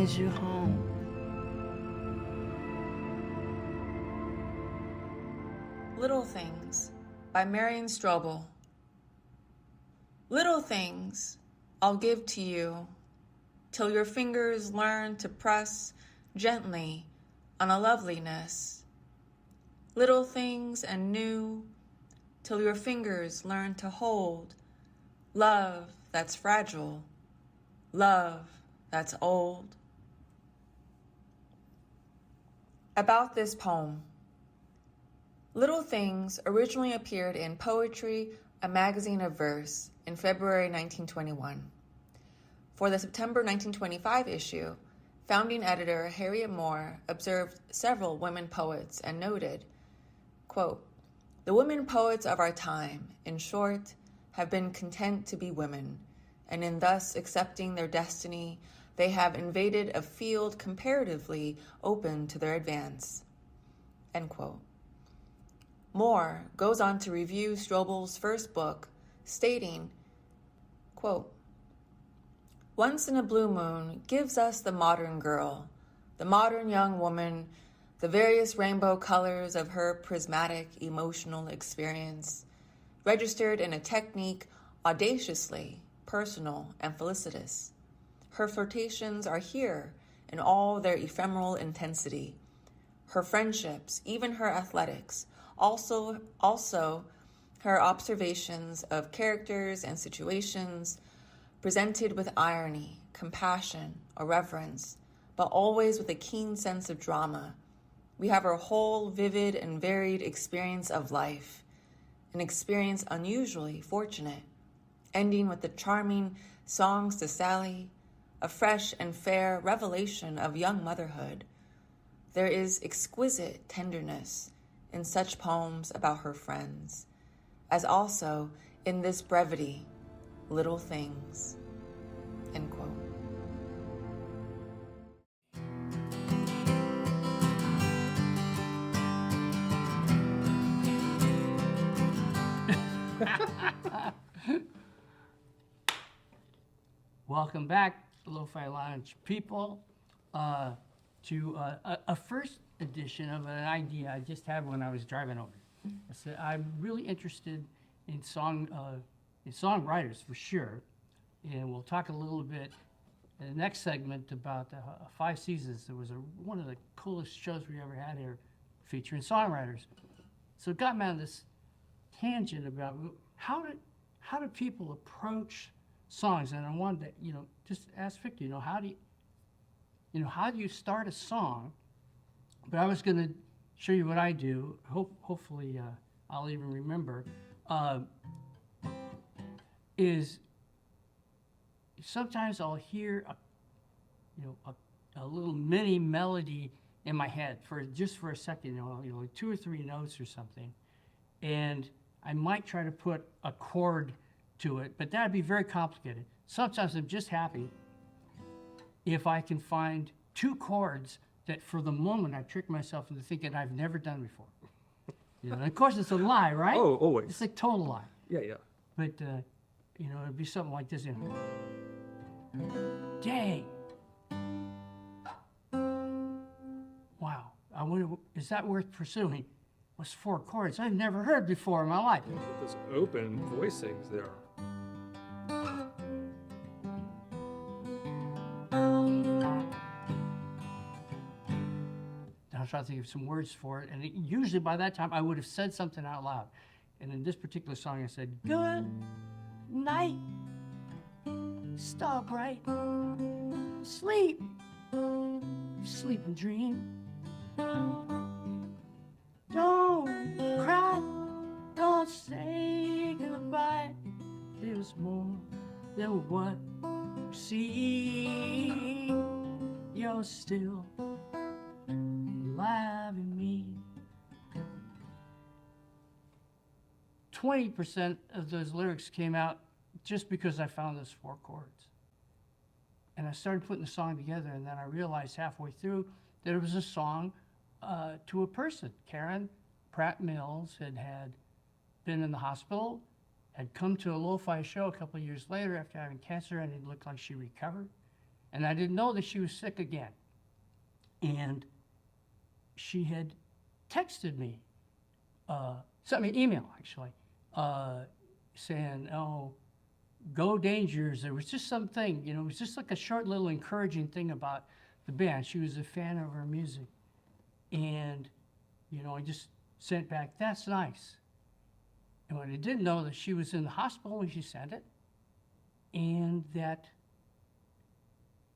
brings you home. Little Things by Marion Strobel. Little things I'll give to you till your fingers learn to press gently on a loveliness. Little things and new till your fingers learn to hold love that's fragile, love that's old. About this poem. Little Things originally appeared in Poetry, a magazine of verse, in February 1921. For the September 1925 issue, founding editor Harriet Moore observed several women poets and noted, quote, "The women poets of our time, in short, have been content to be women, and in thus accepting their destiny, they have invaded a field comparatively open to their advance." End quote. Moore goes on to review Strobel's first book, stating, quote, "Once in a Blue Moon gives us the modern girl, the modern young woman, the various rainbow colors of her prismatic emotional experience, registered in a technique audaciously personal and felicitous. Her flirtations are here in all their ephemeral intensity. Her friendships, even her athletics, also her observations of characters and situations, presented with irony, compassion, or reverence, but always with a keen sense of drama. We have her whole vivid and varied experience of life, an experience unusually fortunate, ending with the charming Songs to Sally, a fresh and fair revelation of young motherhood. There is exquisite tenderness in such poems about her friends, as also in this brevity, Little Things." End quote. Welcome back, Lo-Fi Lounge people, to a first edition of an idea I just had when I was driving over. I said I'm really interested in songwriters for sure, and we'll talk a little bit in the next segment about the 5 Seasons. It was one of the coolest shows we ever had here, featuring songwriters. So it got me on this tangent about how do people approach songs, and I wanted to just ask Victor, how do you start a song? But I was going to show you what I do. Hopefully, I'll even remember. Is sometimes I'll hear a little mini melody in my head for a second, like 2 or 3 notes or something, and I might try to put a chord to it, but that'd be very complicated. Sometimes I'm just happy if I can find 2 chords that for the moment I trick myself into thinking I've never done before. And of course it's a lie, right? Oh, always. It's a total lie. Yeah. But, it'd be something like this, Dang. Wow. I wonder, is that worth pursuing? Was 4 chords I've never heard before in my life. Those open voicings there. I was trying to think of some words for it, and usually by that time I would have said something out loud. And in this particular song I said, "Good night, starbright, sleep, sleep and dream. Don't cry, don't say goodbye. There's more than what you see. You're still alive in me." 20% of those lyrics came out just because I found those 4 chords. And I started putting the song together, and then I realized halfway through that it was a song to a person. Karen Pratt-MILLs had been in the hospital, had come to a lo-fi show a couple of years later after having cancer, and it looked like she recovered. And I didn't know that she was sick again. And she had texted me, sent me an email actually, saying, oh, go Dangers. There was just something, you know, it was just like a short little encouraging thing about the band. She was a fan of her music. And, you know, I just sent back, that's nice. And what I didn't know that she was in the hospital when she sent it, and that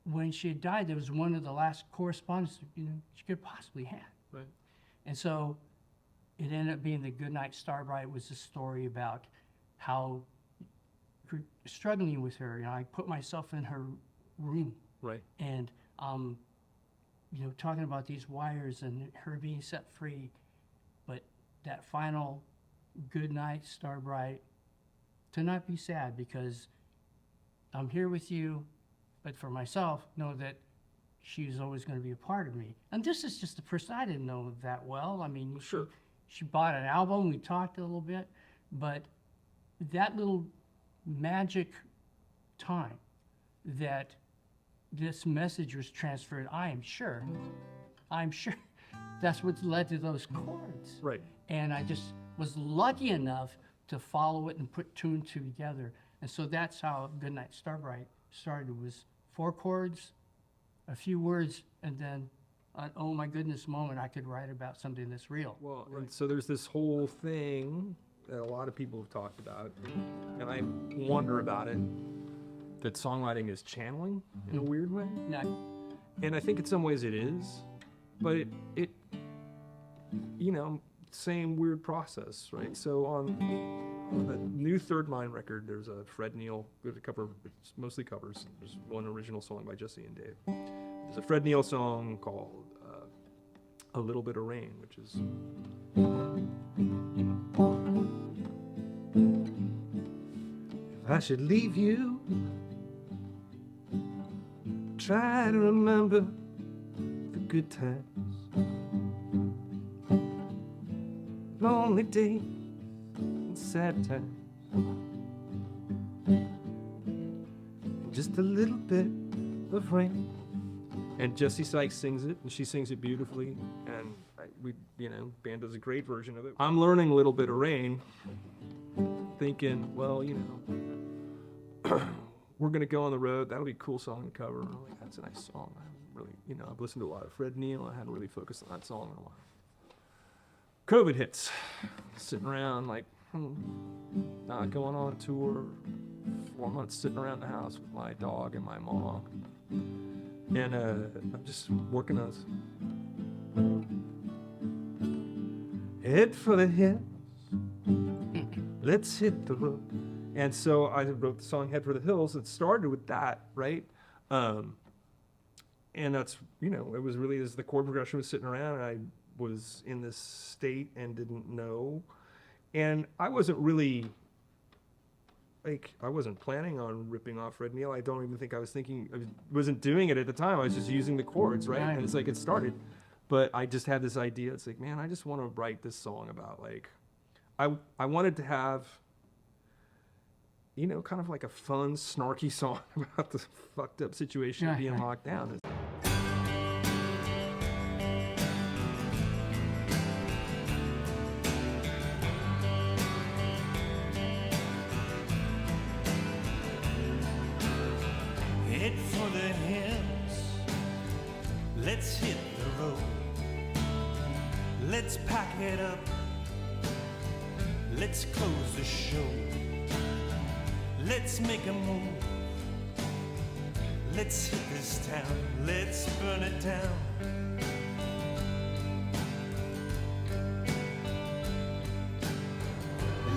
when she had died, that was one of the last correspondence, you know, she could possibly have. Right. And so it ended up being the Goodnight Starbright was a story about how struggling with her. You know, I put myself in her room. Right. And, you know, talking about these wires and her being set free. But that final Goodnight Starbright, to not be sad because I'm here with you, but for myself, know that she's always going to be a part of me. And this is just a person I didn't know that well. I mean, Sure. she bought an album, we talked a little bit, but that little magic time that this message was transferred, I'm sure that's what led to those chords. Right. And I just was lucky enough to follow it and put two and two together. And so that's how Goodnight Starbright started. It was 4 chords, a few words, and then an oh my goodness moment I could write about something that's real. Well, and so there's this whole thing that a lot of people have talked about, and I wonder about it, that songwriting is channeling in a weird way. No, And I think in some ways it is, but it you know, same weird process, right? So on the new Third Mind record, there's a Fred Neil, there's a cover, it's mostly covers. There's one original song by Jesse and Dave. There's a Fred Neil song called A Little Bit of Rain, which is if I should leave you, try to remember the good times, lonely days and sad times, and just a little bit of rain. And Jessie Sykes sings it, and she sings it beautifully, and band does a great version of it. I'm learning A Little Bit of Rain, thinking, well, we're gonna go on the road, that'll be a cool song to cover. And I'm like, that's a nice song. I haven't really, I've listened to a lot of Fred Neil, I hadn't really focused on that song in a while. COVID hits, sitting around like, not going on tour, 4 months sitting around the house with my dog and my mom. And I'm just working on this. Head for the hills, let's hit the road. And so I wrote the song Head for the Hills. It started with that, right? And that's, it was really as the chord progression was sitting around, and I was in this state and didn't know. And I wasn't really, I wasn't planning on ripping off Fred Neil. I don't even think I was thinking, I wasn't doing it at the time. I was just using the chords, right? And it's like it started. But I just had this idea. It's like, man, I just want to write this song about, I wanted to have, kind of like a fun, snarky song about the fucked up situation of being locked down. Head for the hills, let's hit the road. Let's pack it up, let's close the show. Let's make a move, let's hit this town, let's burn it down.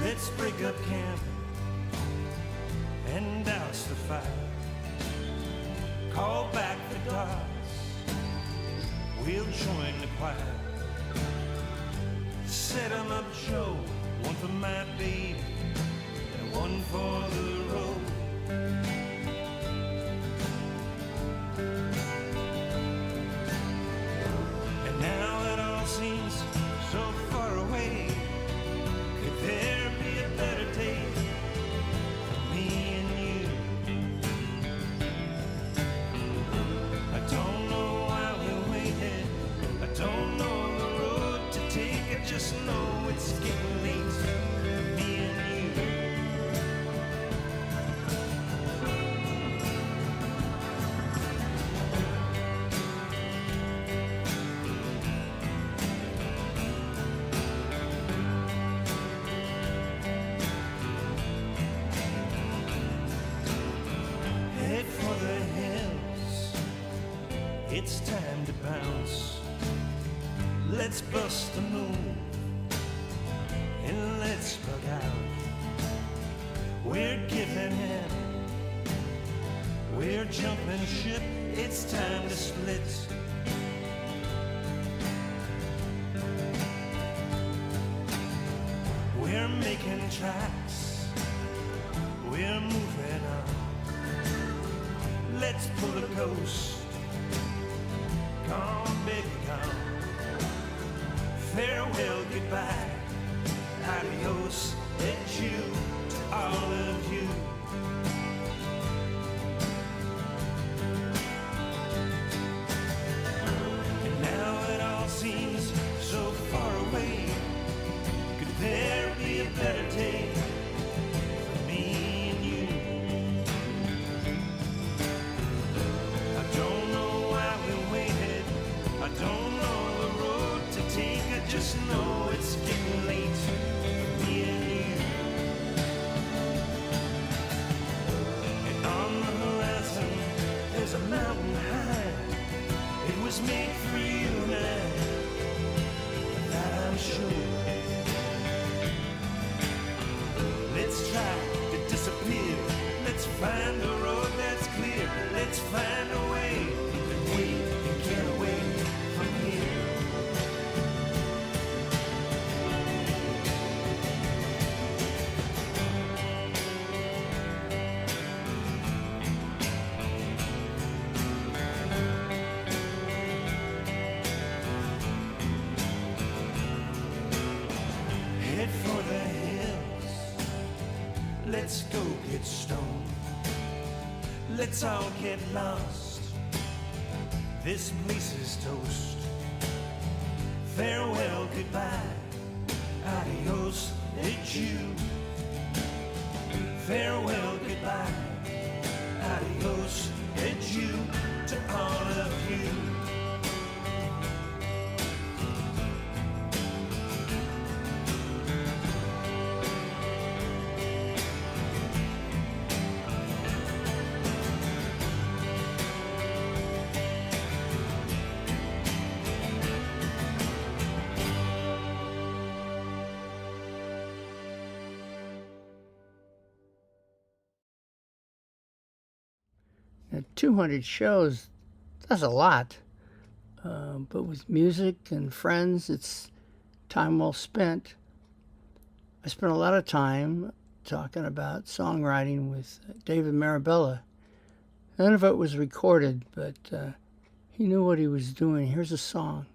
Let's break up camp and douse the fire. Call back the dogs, we'll join the choir. Set 'em up, Joe, one for my baby and one for the road. And now it all seems so far away. Could there be a better day for me and you? it's time to bounce. Let's bust a move and let's bug out. We're giving in, we're jumping ship, it's time to split. We're making tracks, we're moving on. Let's pull a coast, come baby come. Farewell, goodbye, adios, adieu to all of you. And now it all seems so far away. Could there be a better day for me and you? I don't know why we waited, I don't know the road to take, I just know it's getting late for me and you. And on the horizon there's a mountain high, it was made for you and I, that I'm sure. Let's try to disappear, let's find a road that's clear, let's find a way that we can get away from here. Head for the hills, let's go get stoned. Let's all get lost, this place is toast. Farewell, goodbye, adios, adieu. Farewell, goodbye, adios, adieu to all of you. Now, 200 shows, that's a lot. But with music and friends, it's time well spent. I spent a lot of time talking about songwriting with David Mirabella. None of it was recorded, but he knew what he was doing. Here's a song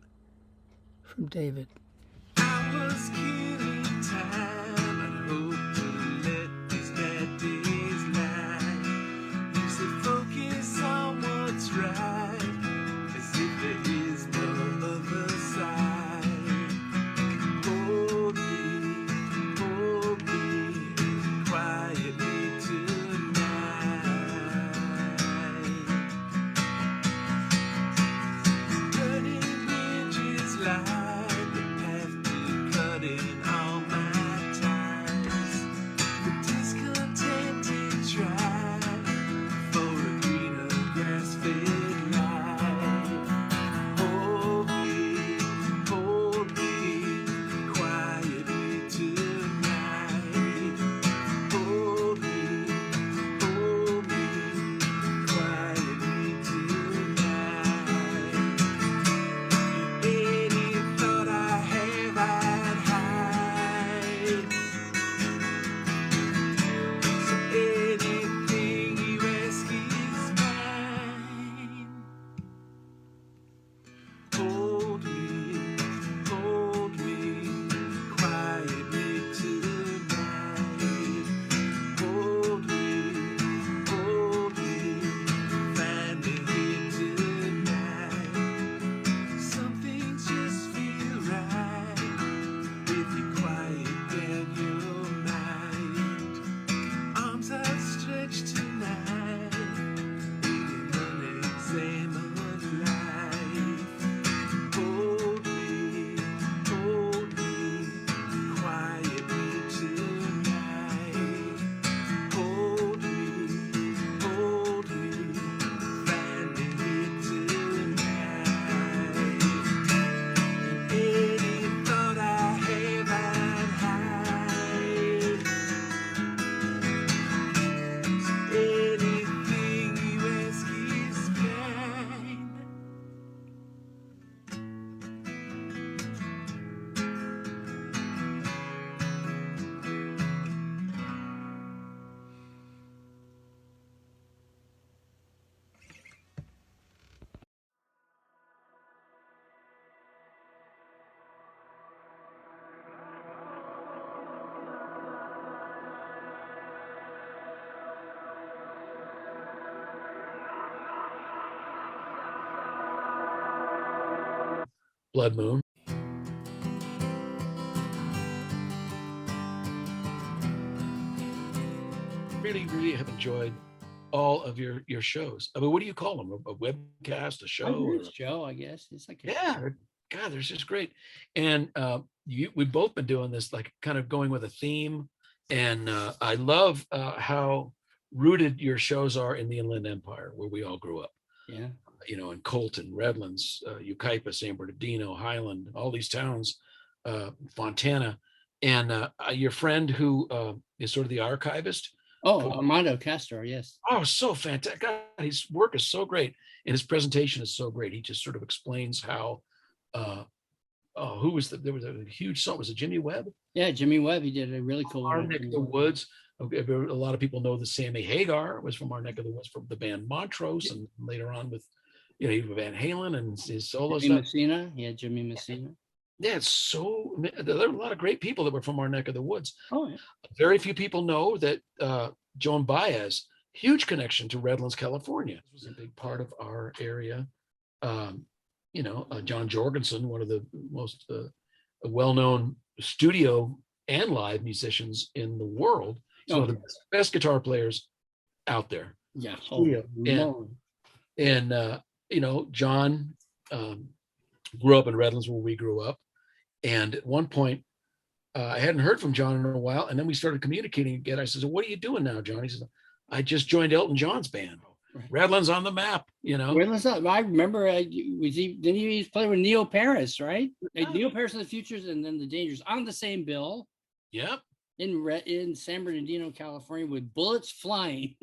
from David. I was killing time and hope to let these bad days lie. You say focus on what's right, as if there is no other side. Hold me quietly tonight. Burning bridges light the Blood Moon. Really, really have enjoyed all of your shows. I mean, what do you call them? A webcast, a show? or- Joe, I guess. It's like Yeah, God, they're just great. And we've both been doing this, like kind of going with a theme. And I love how rooted your shows are in the Inland Empire, where we all grew up. yeah. You know, in Colton, Redlands, Yucaipa, San Bernardino, Highland, all these towns, Fontana. And your friend who is sort of the archivist. Oh, Armando Castro, yes. Oh, so fantastic. God, his work is so great. And his presentation is so great. He just sort of explains how, there was a huge song. Was it Jimmy Webb? Yeah, Jimmy Webb, he did a really cool Our one. neck of the woods. Okay, a lot of people know that Sammy Hagar was from our neck of the woods, from the band Montrose, and later on with, Van Halen and his solo Jimmy stuff. Messina, yeah, Jimmy Messina. Yeah, there are a lot of great people that were from our neck of the woods. Oh, yeah. Very few people know that Joan Baez, huge connection to Redlands, California. This was a big part of our area. John Jorgensen, one of the most well-known studio and live musicians in the world. He's one of the best guitar players out there. Yeah. John grew up in Redlands where we grew up. And at one point, I hadn't heard from John in a while. And then we started communicating again. I said, "So what are you doing now, John?" He says, "I just joined Elton John's band. Redlands on the map, Redlands, I remember, didn't he play with Neil Paris, right? Neil Paris and the Futures and then the Dangers on the same bill. Yep. In San Bernardino, California, with bullets flying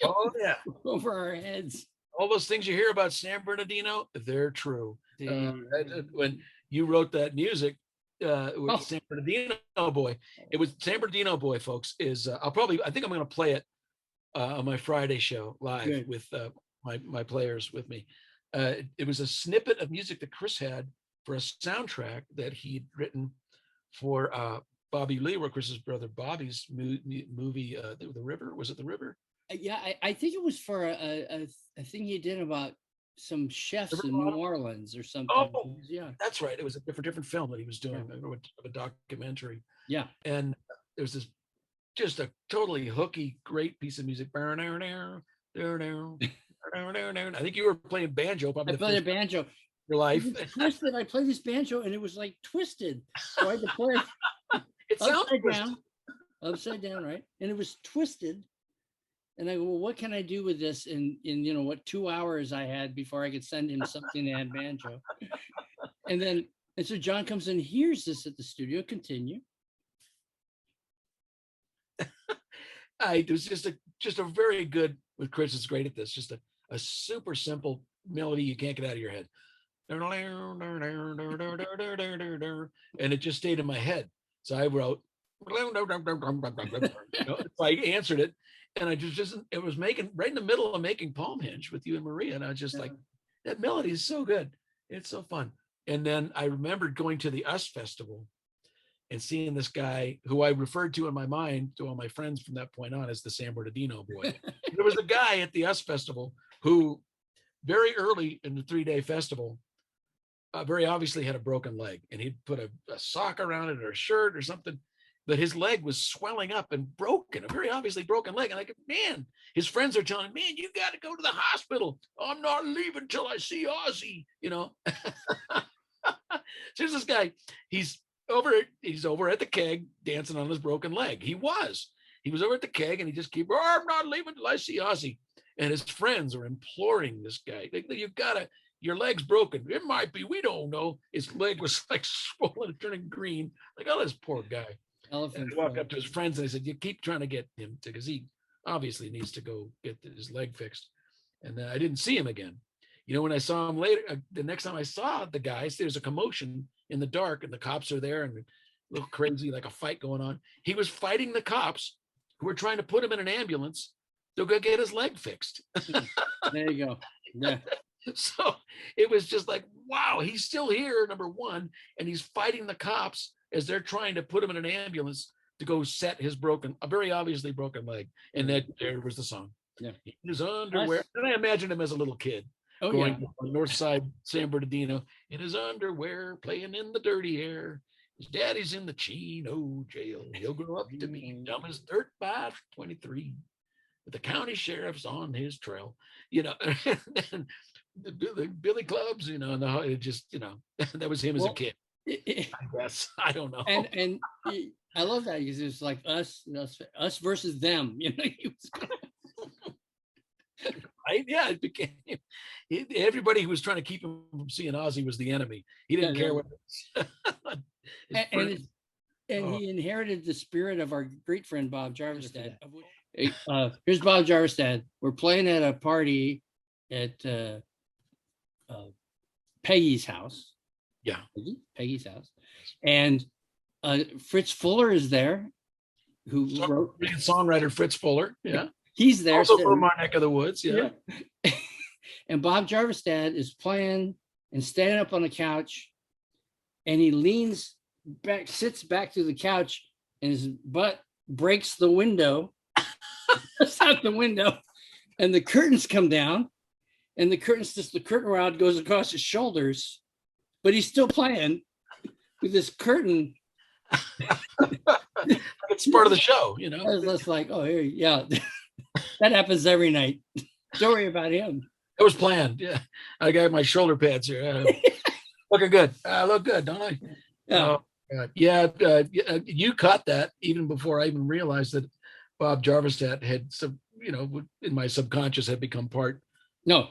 Oh, yeah. over our heads. All those things you hear about San Bernardino, they're true. When you wrote that music with San Bernardino Boy, it was San Bernardino Boy, folks, is I think I'm going to play it on my Friday show live with my players with me. It was a snippet of music that Chris had for a soundtrack that he'd written for Bobby Leroy, Chris's brother Bobby's movie, The River. Was it The River? Yeah, I think it was for a thing he did about some chefs in New Orleans or something. Oh, yeah, that's right. It was a different film that he was doing, a documentary. Yeah, and there's this just a totally hooky, great piece of music. I think you were playing banjo. Probably I played a banjo. Your life. Twisted. I played this banjo and it was like twisted. So I had to play it upside down, right? And it was twisted. And I go, well, what can I do with this in 2 hours I had before I could send him something that had banjo? And so John comes in, hears this at the studio. Continue. It was just a very good, with Chris is great at this, just a super simple melody you can't get out of your head. And it just stayed in my head. So I wrote, I answered it. And I it was right in the middle of making Palm Hinge with you and Maria. And I was just like, that melody is so good. It's so fun. And then I remembered going to the US Festival and seeing this guy who I referred to in my mind to all my friends from that point on as the San Bernardino Boy. There was a guy at the US Festival who very early in the 3-day festival, very obviously had a broken leg, and he'd put a sock around it or a shirt or something, but his leg was swelling up and broken, a very obviously broken leg. And I go, man, his friends are telling him, man, you got to go to the hospital. I'm not leaving till I see Ozzy, So here's this guy, he's over at the keg dancing on his broken leg. He was over at the keg and he just I'm not leaving till I see Ozzy. And his friends are imploring this guy, your leg's broken. It might be, we don't know. His leg was like swollen and turning green. Like, oh, this poor guy. And I walked up to his friends and I said, you keep trying to get him because he obviously needs to go get his leg fixed. And then I didn't see him again. When I saw him later, the next time I saw the guys, there's a commotion in the dark and the cops are there and a little crazy, like a fight going on. He was fighting the cops who were trying to put him in an ambulance to go get his leg fixed. There you go. Yeah. So it was just like, wow, he's still here, number one, and he's fighting the cops as they're trying to put him in an ambulance to go set his very obviously broken leg. And there was the song. Yeah. His underwear. And I imagine him as a little kid. Oh, going yeah. to north side San Bernardino in his underwear, playing in the dirty air. His daddy's in the Chino jail. He'll grow up to be dumb as dirt by 23. But the county sheriff's on his trail. You know, and the Billy Clubs, you know, and it just, you know, that was him as a kid. I guess. I don't know. And I love that because it's like us versus them. You know, right? Yeah, it became everybody who was trying to keep him from seeing Ozzy was the enemy. He didn't care what. And he inherited the spirit of our great friend Bob Jarvistad. Here's Bob Jarvistad. We're playing at a party at Peggy's house. Yeah, Peggy's house, and Fritz Fuller is there, who wrote songwriter Fritz Fuller. Yeah, he's there. Also from our neck of the woods. Yeah. And Bob Jarvistad is playing and standing up on the couch, and he leans back, sits back to the couch, and his butt breaks the window. It's out the window, and the curtains come down, and the curtain rod goes across his shoulders, but he's still playing with this curtain. It's part of the show, you know. It's like, oh, here, yeah, that happens every night. Don't worry about him. It was planned. Yeah, I got my shoulder pads here. Looking good. I look good, don't I? Yeah. You caught that even before I even realized that Bob Jarvistad had some, you know, in my subconscious had become part. No,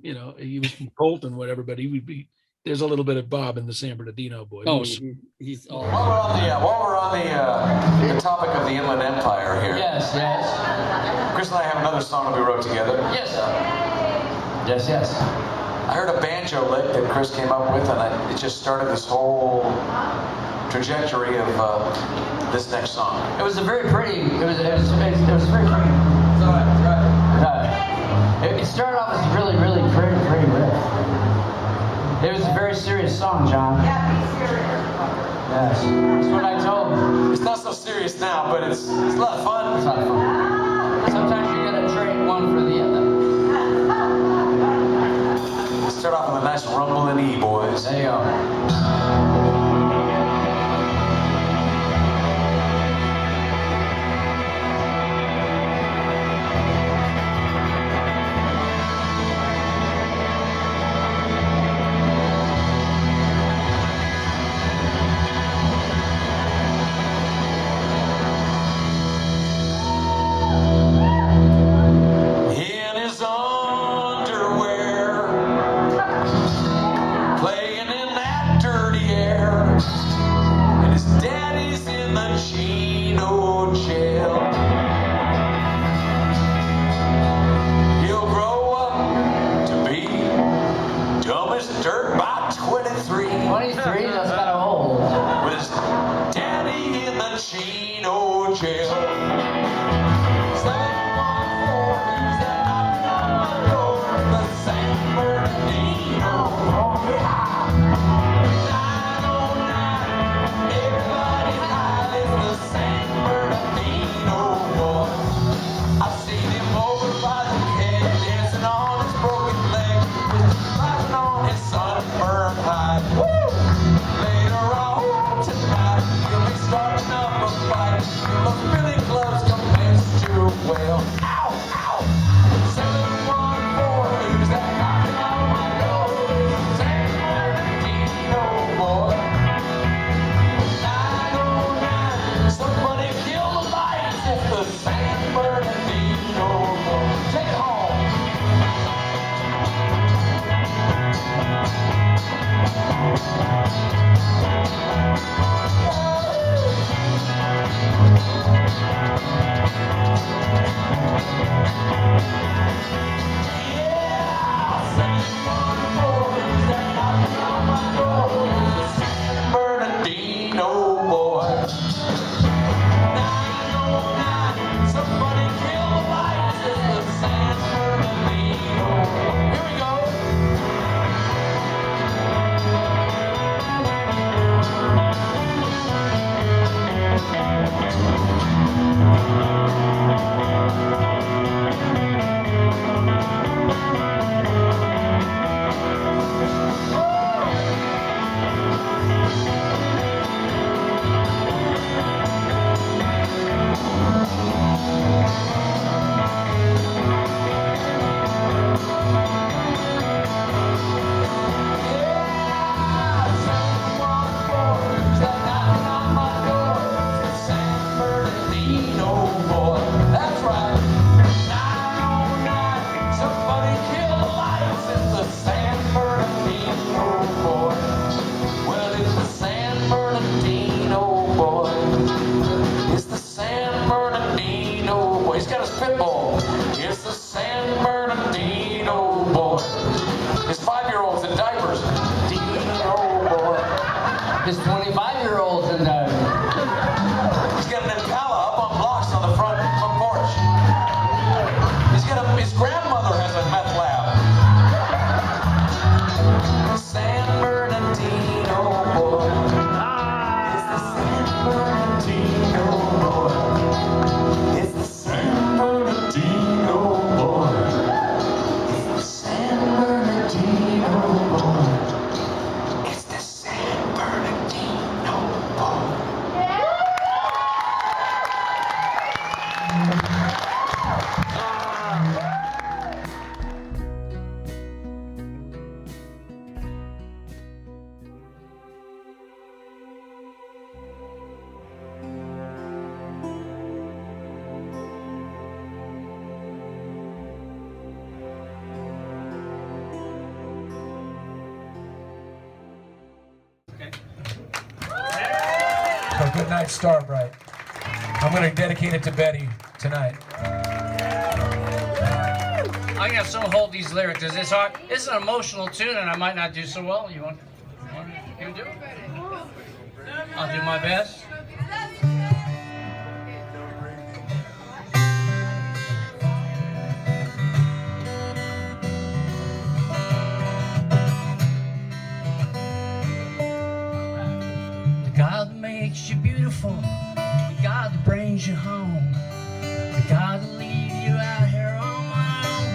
you know, he was from Colton, whatever, but he would be. There's a little bit of Bob in the San Bernardino Boy. Oh, he's all. While we're on the topic of the Inland Empire here. Yes. Chris and I have another song that we wrote together. Yes. I heard a banjo lick that Chris came up with, and it just started this whole trajectory of this next song. It was a very pretty. It was very pretty. It started off as a really pretty riff. It was a very serious song, John. Yeah, be serious. Yes. That's what I told him. It's not so serious now, but it's a lot of fun. It's a lot of fun. Sometimes you gotta trade one for the other. Start off with a nice rumbling E, boys. There you go. In his underwear, playing in that dirty air, and his daddy's in the Chino jail. He'll grow up to be dumb as dirt by 23. 23, that's kind of old. With his daddy in the Chino jail. 714, who's that knocking on my door? The San Bernardino. Oh, yeah. 909, everybody's high is the San Bernardino boy. I've seen him over by the keg, dancing on his broken leg, with the flashing on his sunburned hide. Woo! Later on tonight, he'll be starting up a fight. Those Billy Clubs commence to wail. Ow, ow! 714, who's that knocking on my door? San Bernardino 25-year-olds in diapers. Dino boy. His 25-year-olds in diapers. He's got an Impala up on blocks on the front porch. His grandmother has a meth lab. San Bernardino boy. It's the San Bernardino boy. It's the San Bernardino boy. It's the San Bernardino boy. It's the San Bernardino boy. So Good Night Starbright. I'm going to dedicate it to Betty tonight. I gotta so hold these lyrics. It's hard. It's an emotional tune, and I might not do so well. You want you do it? I'll do my best. The God that makes you beautiful, the God that brings you home, the God that leaves you out here on my own,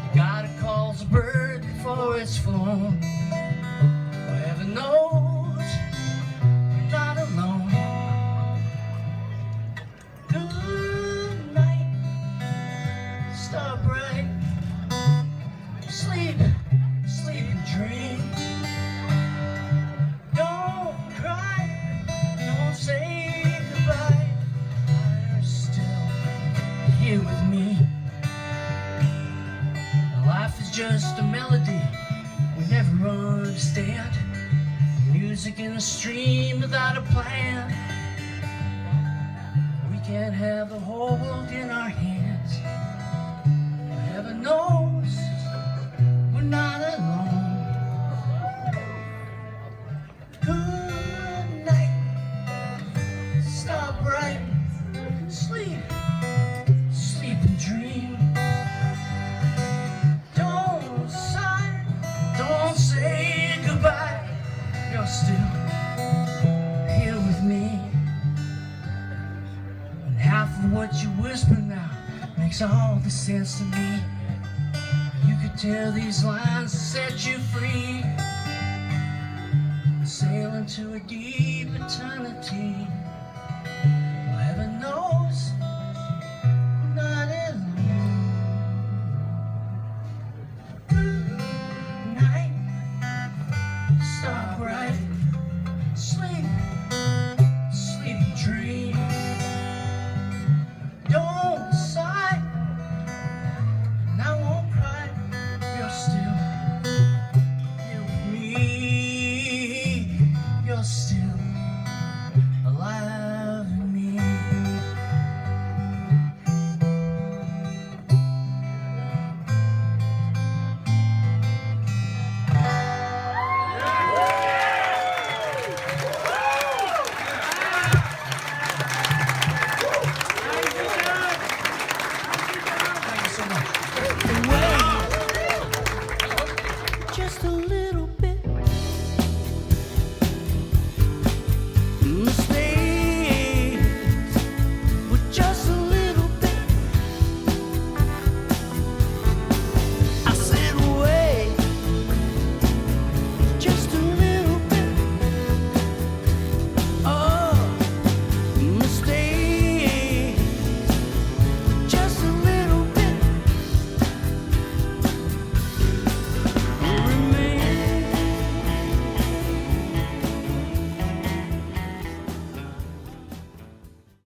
the God that calls a bird before it's flown. Well, heaven knows you're not alone. Good night, starbright. Sleep, sleep and dream. Don't cry, don't say goodbye. You're still here with me. Life is just a melody we never understand. Music in a stream without a plan. We can't have the whole world in our hands. Heaven knows we're not alone. Good night, starbright. Sleep, sleep and dream. Don't sigh, don't say goodbye. You're still here with me. And half of what you whisper now makes all the sense to me. You could tell these lines to set you free. Sail into a deep eternity. Well, heaven knows we're not alone. Good night, starbright.